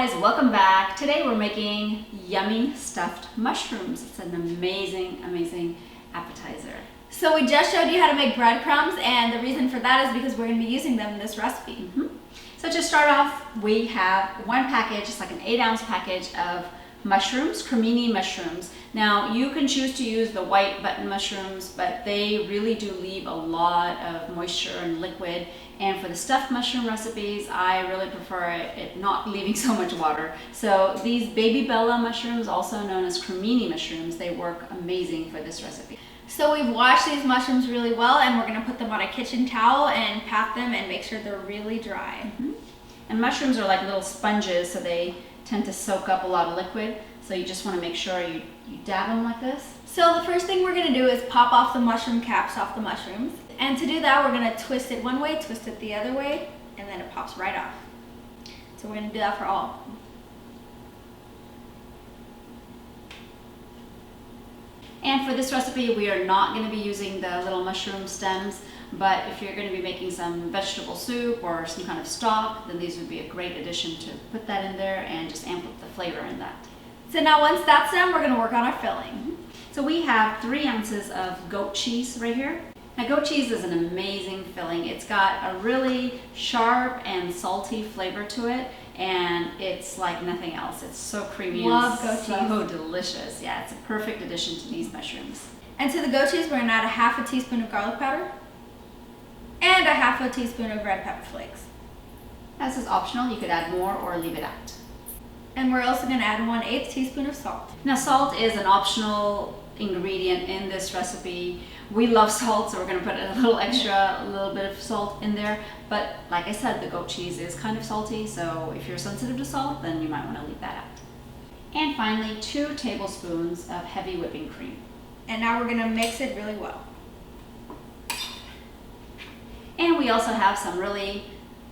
guys, welcome back. Today we're making yummy stuffed mushrooms. It's an amazing appetizer. So we just showed you how to make breadcrumbs, and the reason for that is because we're going to be using them in this recipe. So to start off, we have one package, it's like an 8-ounce package of mushrooms, Cremini mushrooms. Now you can choose to use the white button mushrooms, but they really do leave a lot of moisture and liquid. And for the stuffed mushroom recipes, I really prefer it not leaving so much water. So these baby Bella mushrooms, also known as Cremini mushrooms, they work amazing for this recipe. So we've washed these mushrooms really well, and we're going to put them on a kitchen towel and pat them and make sure they're really dry. And mushrooms are like little sponges, so they tend to soak up a lot of liquid. So you just want to make sure you dab them like this. So the first thing we're going to do is pop off the mushroom caps off the mushrooms. And to do that, we're going to twist it one way, twist it the other way, and then it pops right off. So we're going to do that for all. And for this recipe, we are not going to be using the little mushroom stems, but if you're going to be making some vegetable soup or some kind of stock, then these would be a great addition to put that in there and just amp up the flavor in that. So now once that's done, we're going to work on our filling. So we have 3 ounces of goat cheese right here. Now goat cheese is an amazing filling. It's got a really sharp and salty flavor to it, and it's like nothing else. It's so creamy. Love goat cheese. So delicious. Yeah, it's a perfect addition to these mushrooms. And to the goat cheese, we're going to add a half a teaspoon of garlic powder and a half a teaspoon of red pepper flakes. This is optional. You could add more or leave it out. And we're also going to add 1/8 teaspoon of salt. Now salt is an optional ingredient in this recipe. We love salt, so we're going to put a little bit of salt in there. But like I said, the goat cheese is kind of salty, so if you're sensitive to salt, then you might want to leave that out. And finally, 2 tablespoons of heavy whipping cream. And now we're going to mix it really well. And we also have some really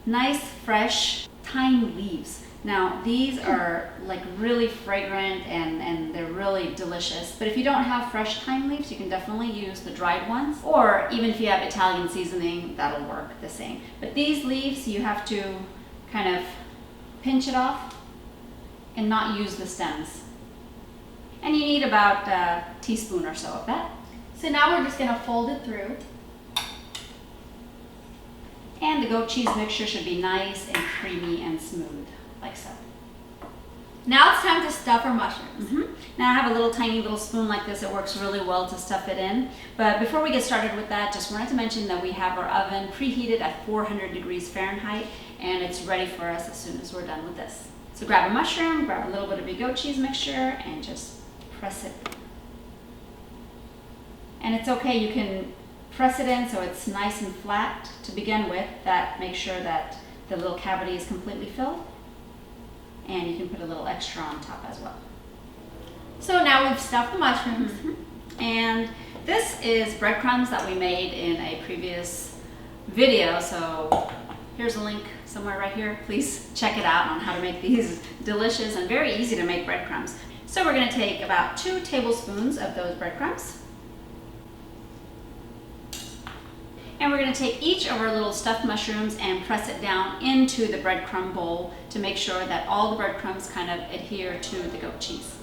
nice, fresh thyme leaves. Now these are like really fragrant and they're really delicious, but if you don't have fresh thyme leaves, you can definitely use the dried ones, or even if you have Italian seasoning, that'll work the same. But these leaves, you have to kind of pinch it off and not use the stems. And you need about a teaspoon or so of that. So now we're just going to fold it through. And the goat cheese mixture should be nice and creamy and smooth, like so. Now it's time to stuff our mushrooms. Now I have a little tiny little spoon like this. It works really well to stuff it in. But before we get started with that, just wanted to mention that we have our oven preheated at 400 degrees Fahrenheit, and it's ready for us as soon as we're done with this. So grab a mushroom, grab a little bit of your goat cheese mixture, and just press it. And it's okay, you can press it in so it's nice and flat to begin with. That makes sure that the little cavity is completely filled. And you can put a little extra on top as well. So now we've stuffed the mushrooms. And this is breadcrumbs that we made in a previous video. So here's a link somewhere right here. Please check it out on how to make these delicious and very easy to make breadcrumbs. So we're going to take about 2 tablespoons of those breadcrumbs. And we're going to take each of our little stuffed mushrooms and press it down into the breadcrumb bowl to make sure that all the breadcrumbs kind of adhere to the goat cheese.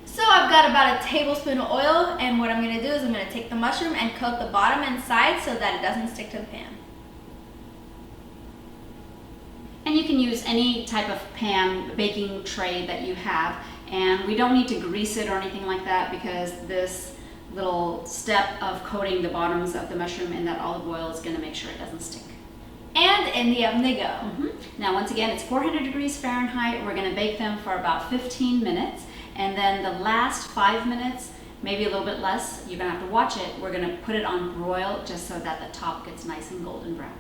So I've got about a tablespoon of oil, and what I'm going to do is I'm going to take the mushroom and coat the bottom and sides so that it doesn't stick to the pan. And you can use any type of pan, baking tray that you have, and we don't need to grease it or anything like that because this little step of coating the bottoms of the mushroom in that olive oil is going to make sure it doesn't stick. And in the oven they go. Now once again, it's 400 degrees Fahrenheit. We're going to bake them for about 15 minutes, and then the last 5 minutes, maybe a little bit less, you're going to have to watch it. We're going to put it on broil just so that the top gets nice and golden brown.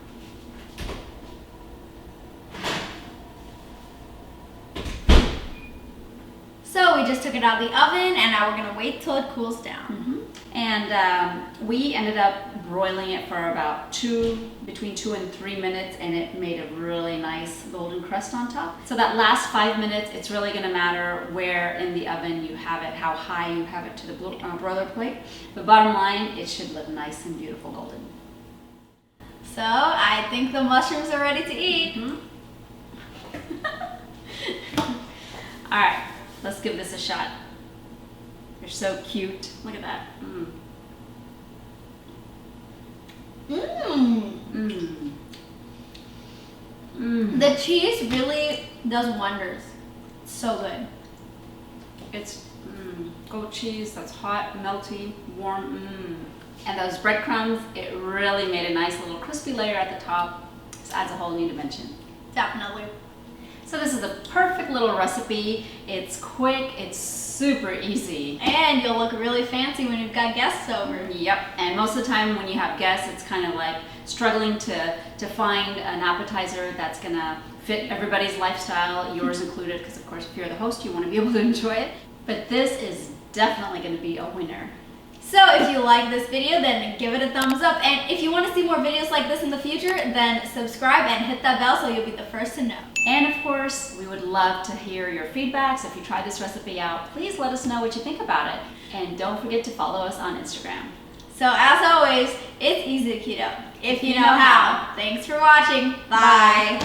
So we just took it out of the oven, and now we're going to wait till it cools down. And we ended up broiling it for about between 2 and 3 minutes, and it made a really nice golden crust on top. So that last 5 minutes, it's really going to matter where in the oven you have it, how high you have it to the broiler plate. But bottom line, it should look nice and beautiful golden. So I think the mushrooms are ready to eat. All right, let's give this a shot. They're so cute. Look at that. The cheese really does wonders. It's so good. It's goat cheese that's hot, melty, warm. And those breadcrumbs, it really made a nice little crispy layer at the top. This adds a whole new dimension. Definitely. So this is a perfect little recipe. It's quick, it's super easy. And you'll look really fancy when you've got guests over. Yep, and most of the time when you have guests, it's kind of like struggling to find an appetizer that's gonna fit everybody's lifestyle, yours included, because of course if you're the host, you want to be able to enjoy it. But this is definitely gonna be a winner. So if you like this video, then give it a thumbs up. And if you want to see more videos like this in the future, then subscribe and hit that bell so you'll be the first to know. And of course, we would love to hear your feedback. So if you try this recipe out, please let us know what you think about it. And don't forget to follow us on Instagram. So as always, it's easy to keto if you know how. Thanks for watching. Bye.